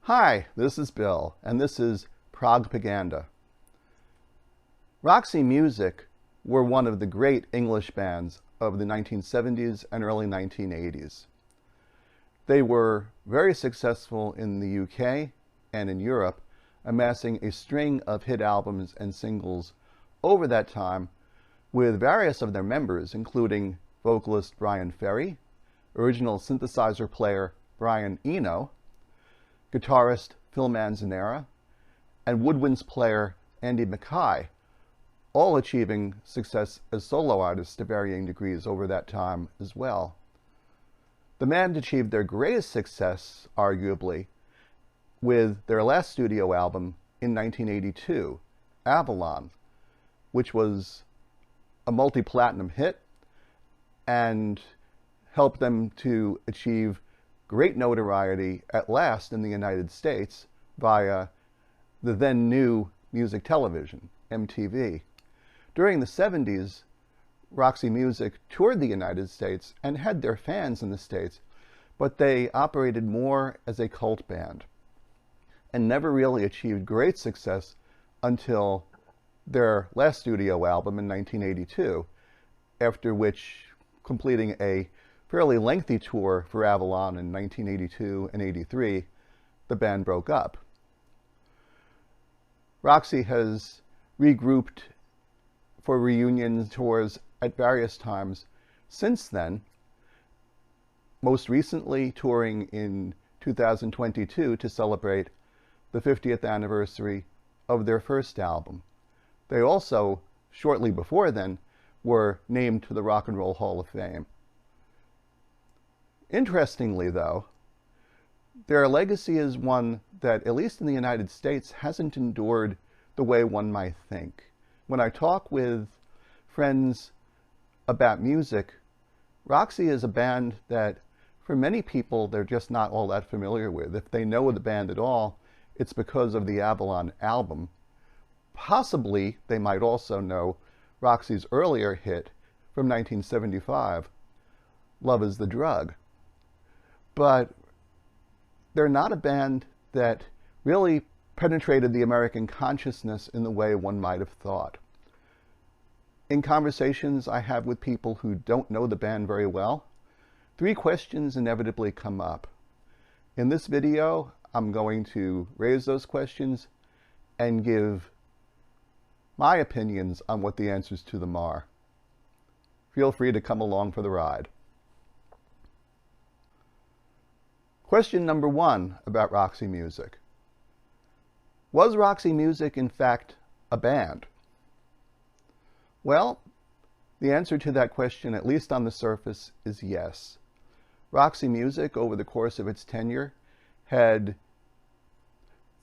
Hi, this is Bill, and this is Progpaganda. Roxy Music were one of the great English bands of the 1970s and early 1980s. They were very successful in the UK and in Europe, amassing a string of hit albums and singles over that time with various of their members, including vocalist Bryan Ferry, original synthesizer player Brian Eno, guitarist Phil Manzanera, and woodwinds player Andy Mackay, all achieving success as solo artists to varying degrees over that time as well. The band achieved their greatest success, arguably, with their last studio album in 1982, Avalon, which was a multi-platinum hit and helped them to achieve great notoriety at last in the United States via the then new music television, MTV. During the 70s, Roxy Music toured the United States and had their fans in the States, but they operated more as a cult band and never really achieved great success until their last studio album in 1982, after which, completing a fairly lengthy tour for Avalon in 1982 and 83, the band broke up. Roxy has regrouped for reunion tours at various times since then, most recently touring in 2022 to celebrate the 50th anniversary of their first album. They also, shortly before then, were named to the Rock and Roll Hall of Fame. Interestingly, though, their legacy is one that, at least in the United States, hasn't endured the way one might think. When I talk with friends about music, Roxy is a band that, for many people, they're just not all that familiar with. If they know the band at all, it's because of the Avalon album. Possibly, they might also know Roxy's earlier hit from 1975, Love is the Drug. But they're not a band that really penetrated the American consciousness in the way one might have thought. In conversations I have with people who don't know the band very well, three questions inevitably come up. In this video, I'm going to raise those questions and give my opinions on what the answers to them are. Feel free to come along for the ride. Question number one about Roxy Music. Was Roxy Music, in fact, a band? Well, the answer to that question, at least on the surface, is yes. Roxy Music, over the course of its tenure, had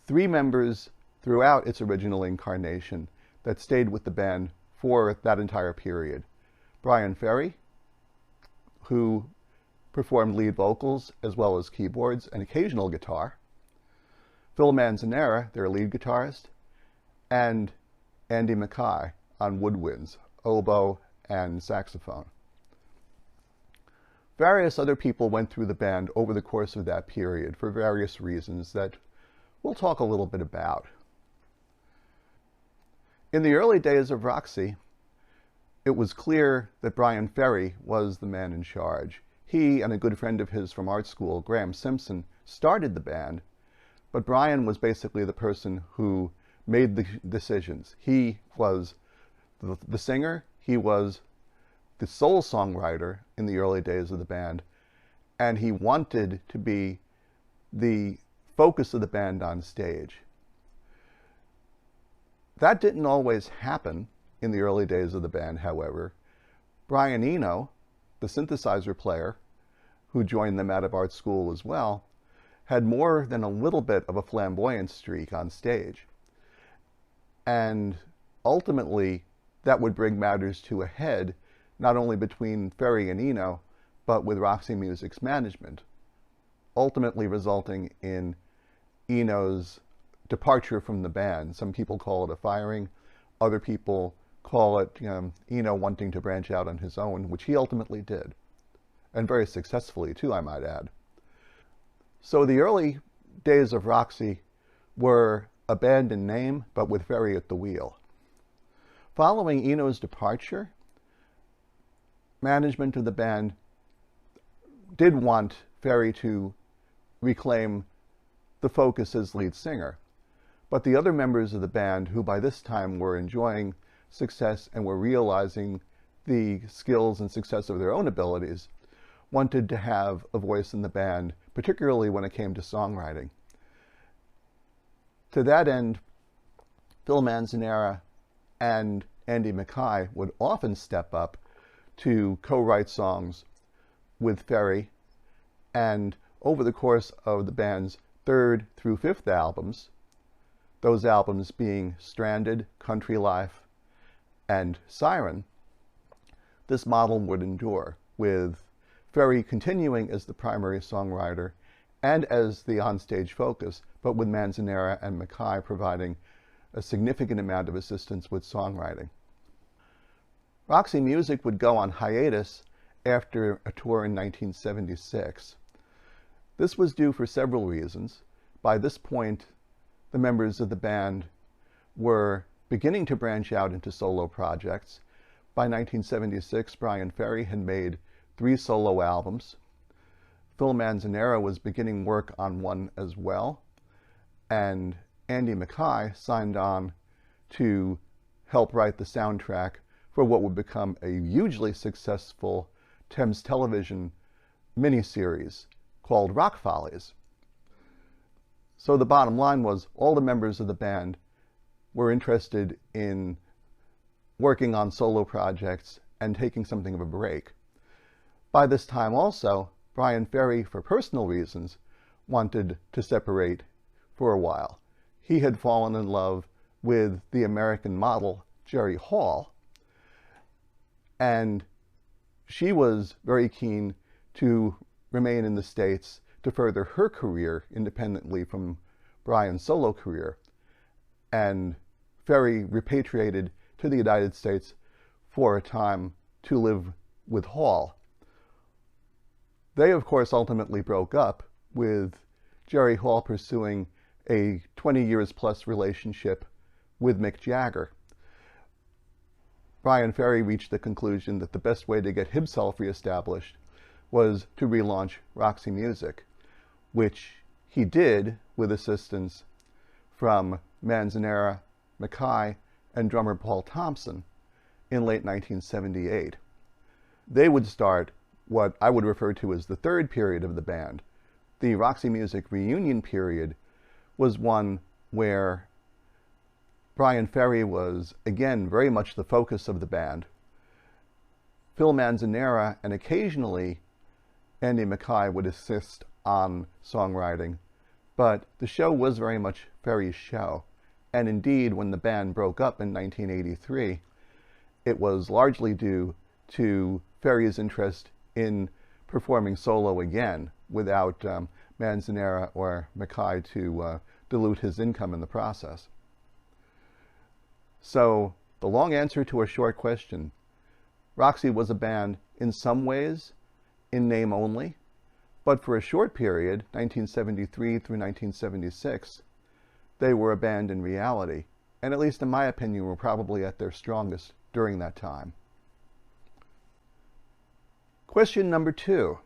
three members throughout its original incarnation that stayed with the band for that entire period. Bryan Ferry, who performed lead vocals as well as keyboards and occasional guitar, Phil Manzanera, their lead guitarist, and Andy Mackay on woodwinds, oboe, and saxophone. Various other people went through the band over the course of that period for various reasons that we'll talk a little bit about. In the early days of Roxy, it was clear that Bryan Ferry was the man in charge. He and a good friend of his from art school, Graham Simpson, started the band, but Bryan was basically the person who made the decisions. He was the singer, he was the sole songwriter in the early days of the band, and he wanted to be the focus of the band on stage. That didn't always happen in the early days of the band, however. Brian Eno, the synthesizer player, who joined them out of art school as well, had more than a little bit of a flamboyant streak on stage. And ultimately, that would bring matters to a head, not only between Ferry and Eno, but with Roxy Music's management, ultimately resulting in Eno's departure from the band. Some people call it a firing, other people call it Eno wanting to branch out on his own, which he ultimately did, and very successfully too, I might add. So the early days of Roxy were a band in name, but with Ferry at the wheel. Following Eno's departure, management of the band did want Ferry to reclaim the focus as lead singer. But the other members of the band, who by this time were enjoying success and were realizing the skills and success of their own abilities, wanted to have a voice in the band, particularly when it came to songwriting. To that end, Phil Manzanera and Andy Mackay would often step up to co-write songs with Ferry, and over the course of the band's third through fifth albums, those albums being Stranded, Country Life, and Siren, this model would endure, with Ferry continuing as the primary songwriter and as the onstage focus, but with Manzanera and Mackay providing a significant amount of assistance with songwriting. Roxy Music would go on hiatus after a tour in 1976. This was due for several reasons. By this point, the members of the band were beginning to branch out into solo projects. By 1976, Bryan Ferry had made 3 solo albums. Phil Manzanera was beginning work on one as well, and Andy Mackay signed on to help write the soundtrack for what would become a hugely successful Thames Television miniseries called Rock Follies. So the bottom line was all the members of the band were interested in working on solo projects and taking something of a break. By this time also, Bryan Ferry, for personal reasons, wanted to separate for a while. He had fallen in love with the American model Jerry Hall, and she was very keen to remain in the States to further her career independently from Bryan's solo career. And Ferry repatriated to the United States for a time to live with Hall. They, of course, ultimately broke up, with Jerry Hall pursuing a 20 years plus relationship with Mick Jagger. Bryan Ferry reached the conclusion that the best way to get himself reestablished was to relaunch Roxy Music, which he did with assistance from Manzanera, Mackay, and drummer Paul Thompson in late 1978. They would start what I would refer to as the third period of the band. The Roxy Music reunion period was one where Bryan Ferry was, again, very much the focus of the band. Phil Manzanera and occasionally Andy Mackay would assist on songwriting, but the show was very much Ferry's show. And indeed, when the band broke up in 1983, it was largely due to Ferry's interest in performing solo again without Manzanera or Mackay to dilute his income in the process. So the long answer to a short question, Roxy was a band in some ways in name only, but for a short period, 1973 through 1976, they were a band in reality, and at least in my opinion were probably at their strongest during that time. Question number 2.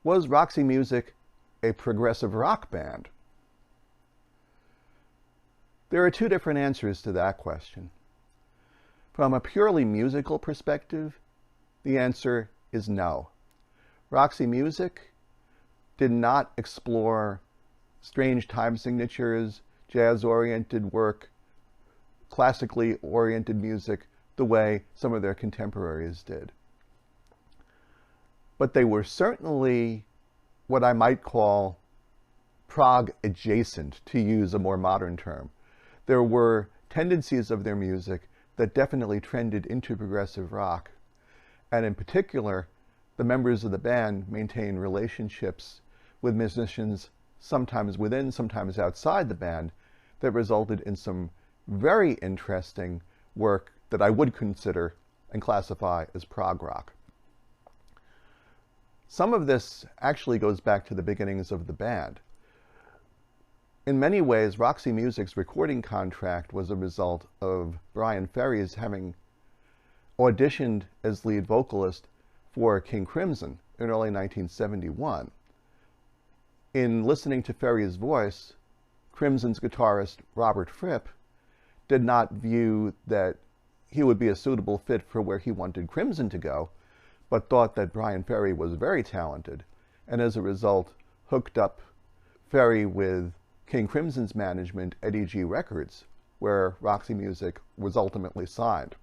Was Roxy Music a progressive rock band? There are 2 different answers to that question. From a purely musical perspective, the answer is no. Roxy Music did not explore strange time signatures, jazz-oriented work, classically oriented music the way some of their contemporaries did. But they were certainly what I might call prog adjacent, to use a more modern term. There were tendencies of their music that definitely trended into progressive rock. And in particular, the members of the band maintained relationships with musicians, sometimes within, sometimes outside the band, that resulted in some very interesting work that I would consider and classify as prog rock. Some of this actually goes back to the beginnings of the band. In many ways, Roxy Music's recording contract was a result of Bryan Ferry's having auditioned as lead vocalist for King Crimson in early 1971. In listening to Ferry's voice, Crimson's guitarist Robert Fripp did not view that he would be a suitable fit for where he wanted Crimson to go, but thought that Bryan Ferry was very talented, and as a result hooked up Ferry with King Crimson's management at EG Records, where Roxy Music was ultimately signed.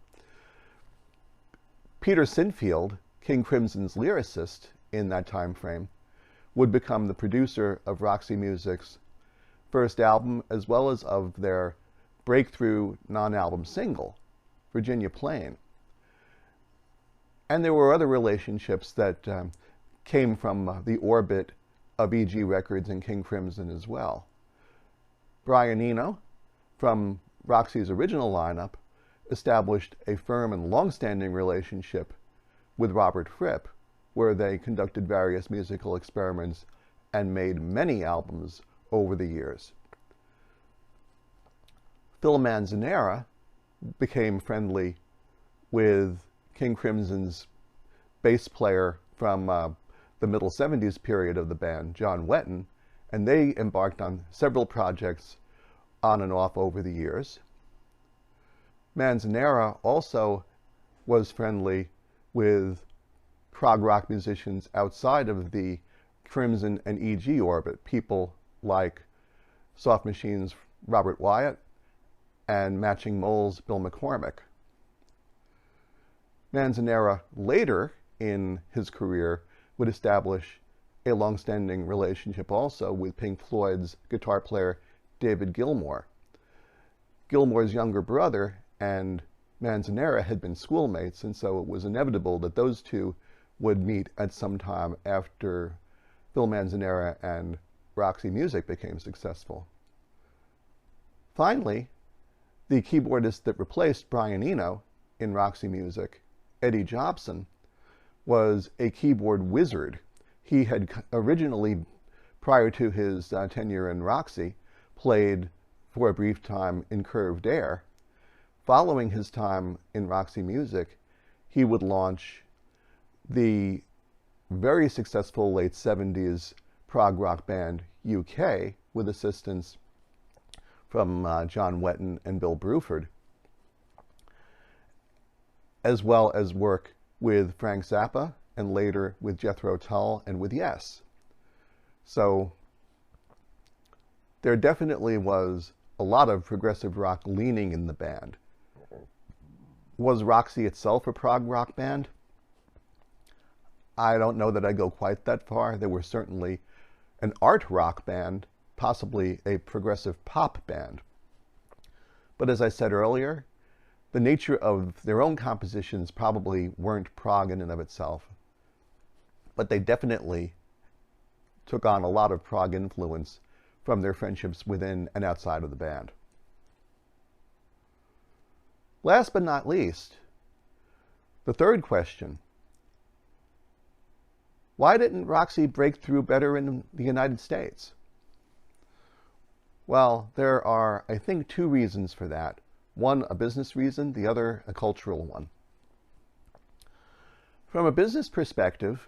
Peter Sinfield, King Crimson's lyricist in that time frame, would become the producer of Roxy Music's first album, as well as of their breakthrough non-album single, Virginia Plain. And there were other relationships that came from the orbit of EG Records and King Crimson as well. Brian Eno, from Roxy's original lineup, established a firm and long-standing relationship with Robert Fripp, where they conducted various musical experiments and made many albums over the years. Phil Manzanera became friendly with King Crimson's bass player from the middle 70s period of the band, John Wetton, and they embarked on several projects on and off over the years. Manzanera also was friendly with prog rock musicians outside of the Crimson and EG orbit, people like Soft Machine's Robert Wyatt and Matching Mole's Bill McCormick. Manzanera later in his career would establish a long-standing relationship also with Pink Floyd's guitar player David Gilmour. Gilmour's younger brother and Manzanera had been schoolmates, and so it was inevitable that those two would meet at some time after Phil Manzanera and Roxy Music became successful. Finally, the keyboardist that replaced Brian Eno in Roxy Music, Eddie Jobson, was a keyboard wizard. He had originally, prior to his tenure in Roxy, played for a brief time in Curved Air. Following his time in Roxy Music, he would launch the very successful late 70s prog rock band UK with assistance from John Wetton and Bill Bruford, as well as work with Frank Zappa and later with Jethro Tull and with Yes. So there definitely was a lot of progressive rock leaning in the band. Was Roxy itself a prog rock band? I don't know that I go quite that far. They were certainly an art rock band, possibly a progressive pop band. But as I said earlier, the nature of their own compositions probably weren't prog in and of itself. But they definitely took on a lot of prog influence from their friendships within and outside of the band. Last but not least, the third question. Why didn't Roxy break through better in the United States? Well, there are, I think, two reasons for that. One, a business reason, the other, a cultural one. From a business perspective,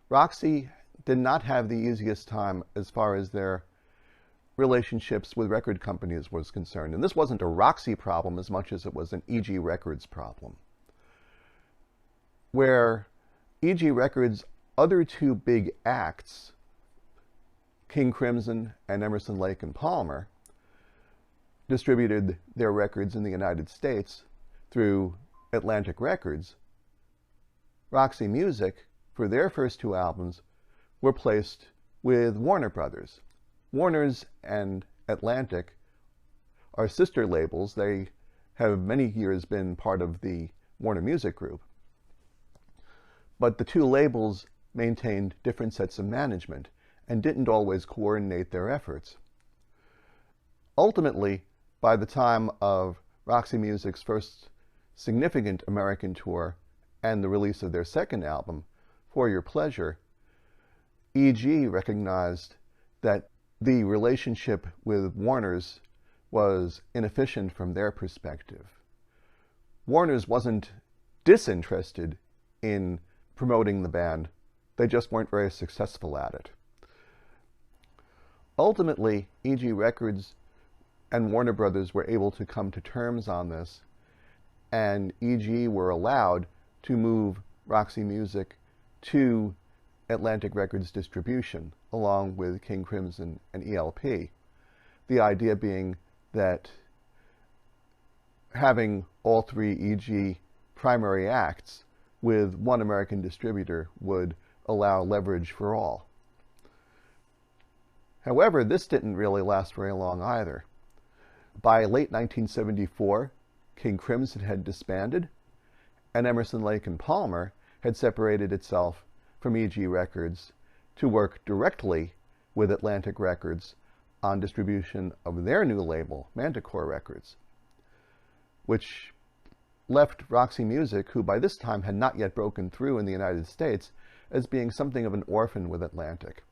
Roxy did not have the easiest time as far as their relationships with record companies was concerned. And this wasn't a Roxy problem as much as it was an EG Records problem, where EG Records' other two big acts, King Crimson and Emerson, Lake and Palmer, distributed their records in the United States through Atlantic Records. Roxy Music, for their first two albums, were placed with Warner Brothers. Warner's and Atlantic are sister labels. They have many years been part of the Warner Music Group. But the two labels maintained different sets of management and didn't always coordinate their efforts. Ultimately, by the time of Roxy Music's first significant American tour and the release of their second album, For Your Pleasure, EG recognized that the relationship with Warner's was inefficient from their perspective. Warner's wasn't disinterested in promoting the band, they just weren't very successful at it. Ultimately, EG Records and Warner Brothers were able to come to terms on this, and EG were allowed to move Roxy Music to Atlantic Records distribution, along with King Crimson and ELP. The idea being that having all three EG primary acts with one American distributor would allow leverage for all. However, this didn't really last very long either. By late 1974, King Crimson had disbanded, and Emerson, Lake and Palmer had separated itself from EG Records to work directly with Atlantic Records on distribution of their new label, Manticore Records, which left Roxy Music, who by this time had not yet broken through in the United States, as being something of an orphan with Atlantic.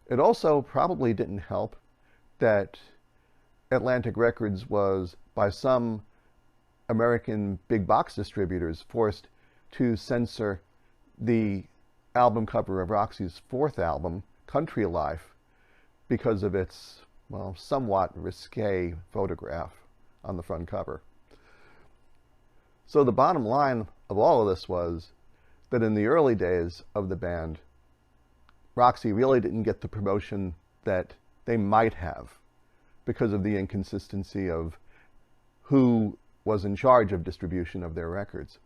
It also probably didn't help that Atlantic Records was, by some American big box distributors, forced to censor the album cover of Roxy's fourth album, Country Life, because of its, well, somewhat risque photograph on the front cover. So the bottom line of all of this was that in the early days of the band, Roxy really didn't get the promotion that they might have because of the inconsistency of who was in charge of distribution of their records.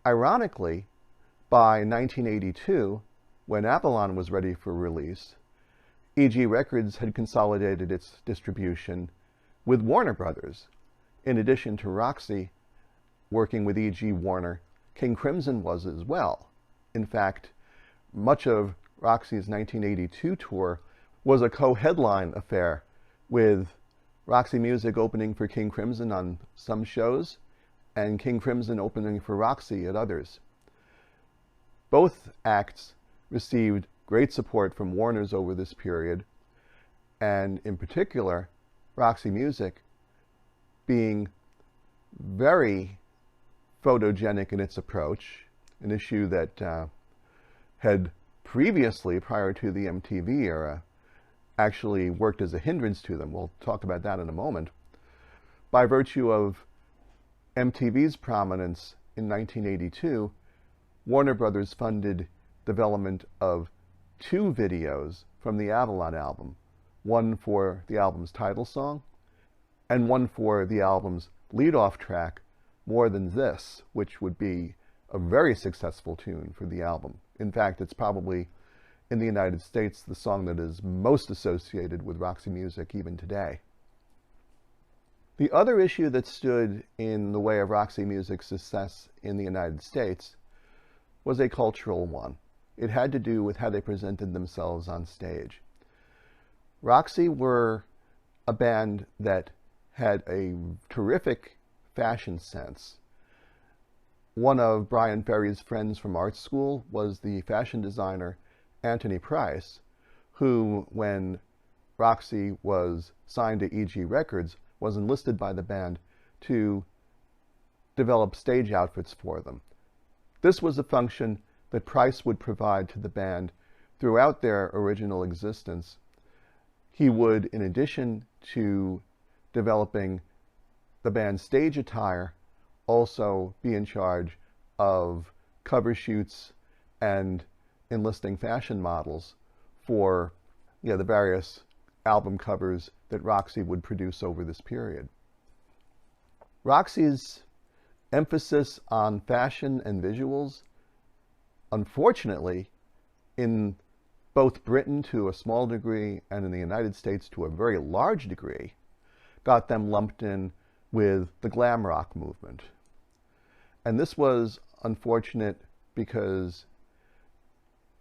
Ironically, by 1982, when Avalon was ready for release, EG Records had consolidated its distribution with Warner Brothers. In addition to Roxy working with EG Warner, King Crimson was as well. In fact, much of Roxy's 1982 tour was a co-headline affair, with Roxy Music opening for King Crimson on some shows and King Crimson opening for Roxy at others. Both acts received great support from Warner's over this period, and in particular, Roxy Music being very photogenic in its approach, an issue that had previously, prior to the MTV era, actually worked as a hindrance to them. We'll talk about that in a moment. By virtue of MTV's prominence in 1982, Warner Brothers funded development of 2 videos from the Avalon album, one for the album's title song and one for the album's lead-off track, More Than This, which would be a very successful tune for the album. In fact, it's probably, in the United States, the song that is most associated with Roxy Music even today. The other issue that stood in the way of Roxy Music's success in the United States was a cultural one. It had to do with how they presented themselves on stage. Roxy were a band that had a terrific fashion sense. One of Brian Ferry's friends from art school was the fashion designer Anthony Price, who, when Roxy was signed to EG Records, was enlisted by the band to develop stage outfits for them. This was a function that Price would provide to the band throughout their original existence. He would, in addition to developing the band's stage attire, also be in charge of cover shoots and enlisting fashion models for the various album covers that Roxy would produce over this period. Roxy's emphasis on fashion and visuals, unfortunately, in both Britain to a small degree and in the United States to a very large degree, got them lumped in with the glam rock movement. And this was unfortunate because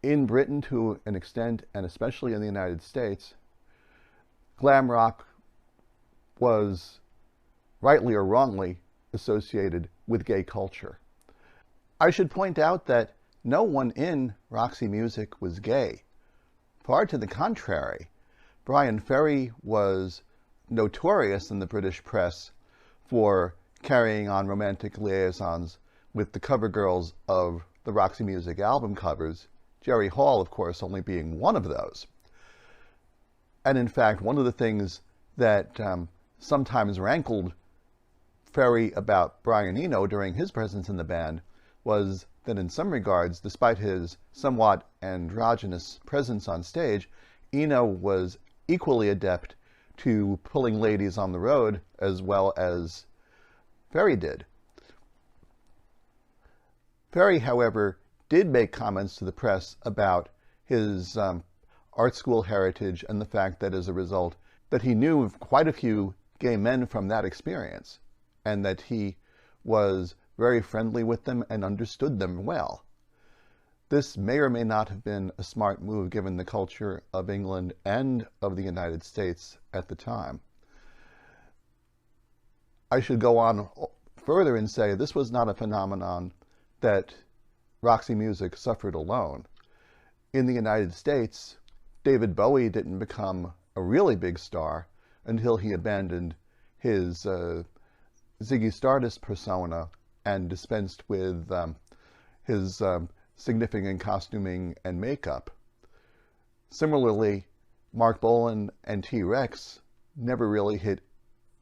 in Britain to an extent, and especially in the United States, glam rock was, rightly or wrongly, associated with gay culture. I should point out that no one in Roxy Music was gay. Far to the contrary, Brian Ferry was notorious in the British press for carrying on romantic liaisons with the cover girls of the Roxy Music album covers, Jerry Hall, of course, only being one of those. And in fact, one of the things that sometimes rankled Ferry about Brian Eno during his presence in the band was that in some regards, despite his somewhat androgynous presence on stage, Eno was equally adept to pulling ladies on the road as well as Ferry did. Ferry, however, did make comments to the press about his art school heritage and the fact that as a result that he knew quite a few gay men from that experience and that he was very friendly with them and understood them well. This may or may not have been a smart move given the culture of England and of the United States at the time. I should go on further and say this was not a phenomenon that Roxy Music suffered alone. In the United States, David Bowie didn't become a really big star until he abandoned his Ziggy Stardust persona and dispensed with his significant costuming and makeup. Similarly, Mark Bolan and T-Rex never really hit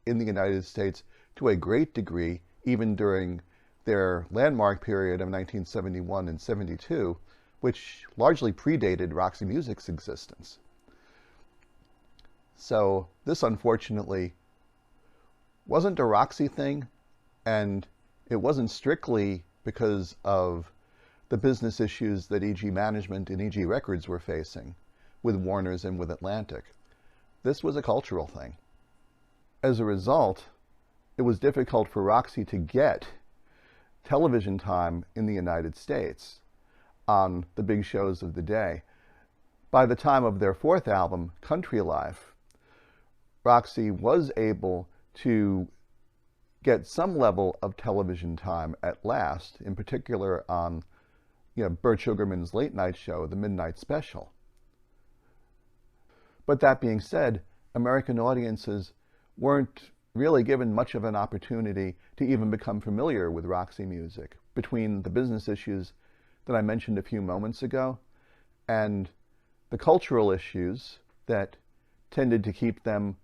in the United States to a great degree, even during their landmark period of 1971 and 72, which largely predated Roxy Music's existence. So this, unfortunately, wasn't a Roxy thing, and it wasn't strictly because of the business issues that EG Management and EG Records were facing with Warner's and with Atlantic. This was a cultural thing. As a result, it was difficult for Roxy to get television time in the United States on the big shows of the day. By the time of their fourth album, Country Life, Roxy was able to get some level of television time at last, in particular on Bert Sugarman's late night show, The Midnight Special. But that being said, American audiences weren't really given much of an opportunity to even become familiar with Roxy Music between the business issues that I mentioned a few moments ago and the cultural issues that tended to keep them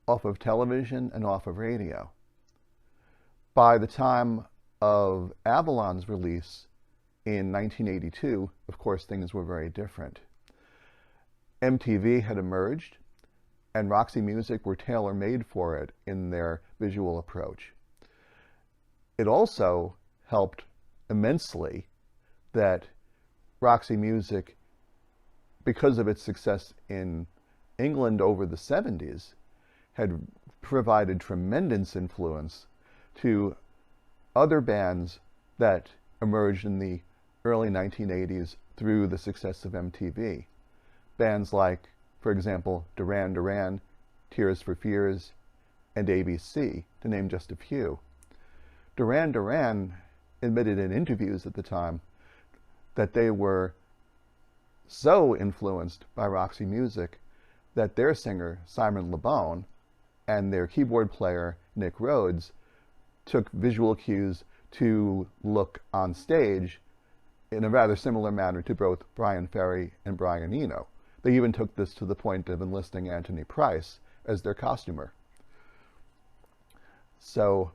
off of television and off of radio. By the time of Avalon's release in 1982, of course, things were very different. MTV had emerged, and Roxy Music were tailor-made for it in their visual approach. It also helped immensely that Roxy Music, because of its success in England over the 70s, had provided tremendous influence to other bands that emerged in the early 1980s through the success of MTV. Bands like, for example, Duran Duran, Tears for Fears, and ABC, to name just a few. Duran Duran admitted in interviews at the time that they were so influenced by Roxy Music that their singer, Simon Le Bon, and their keyboard player, Nick Rhodes, took visual cues to look on stage in a rather similar manner to both Brian Ferry and Brian Eno. They even took this to the point of enlisting Anthony Price as their costumer. So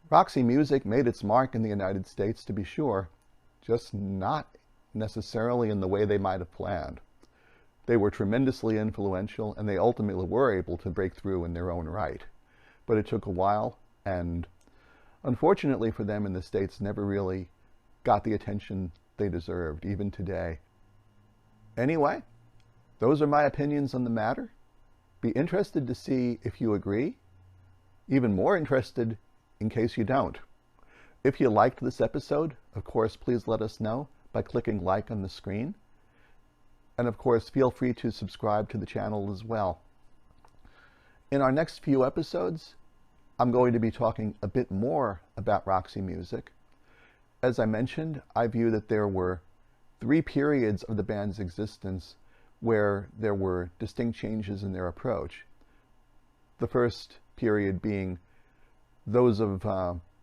Roxy Music made its mark in the United States, to be sure, just not necessarily in the way they might have planned. They were tremendously influential, and they ultimately were able to break through in their own right. But it took a while, and unfortunately for them in the States, never really got the attention they deserved, even today. Anyway, those are my opinions on the matter. Be interested to see if you agree. Even more interested in case you don't. If you liked this episode, of course, please let us know by clicking like on the screen. And of course, feel free to subscribe to the channel as well. In our next few episodes, I'm going to be talking a bit more about Roxy Music. As I mentioned, I view that there were 3 periods of the band's existence where there were distinct changes in their approach. The first period being those of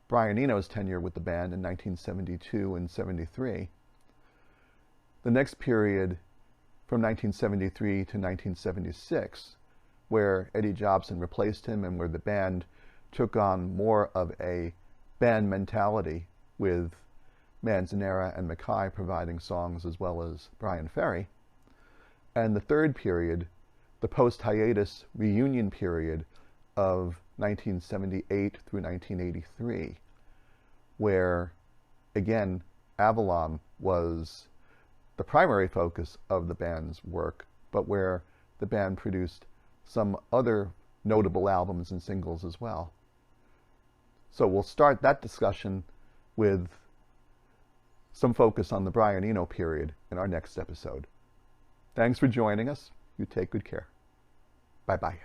Brian Eno's tenure with the band in 1972 and 73. The next period from 1973 to 1976, where Eddie Jobson replaced him and where the band took on more of a band mentality, with Manzanera and Mackay providing songs as well as Brian Ferry. And the third period, the post-hiatus reunion period of 1978 through 1983, where, again, Avalon was the primary focus of the band's work, but where the band produced some other notable albums and singles as well. So we'll start that discussion with some focus on the Brian Eno period in our next episode. Thanks for joining us. You take good care. Bye-bye.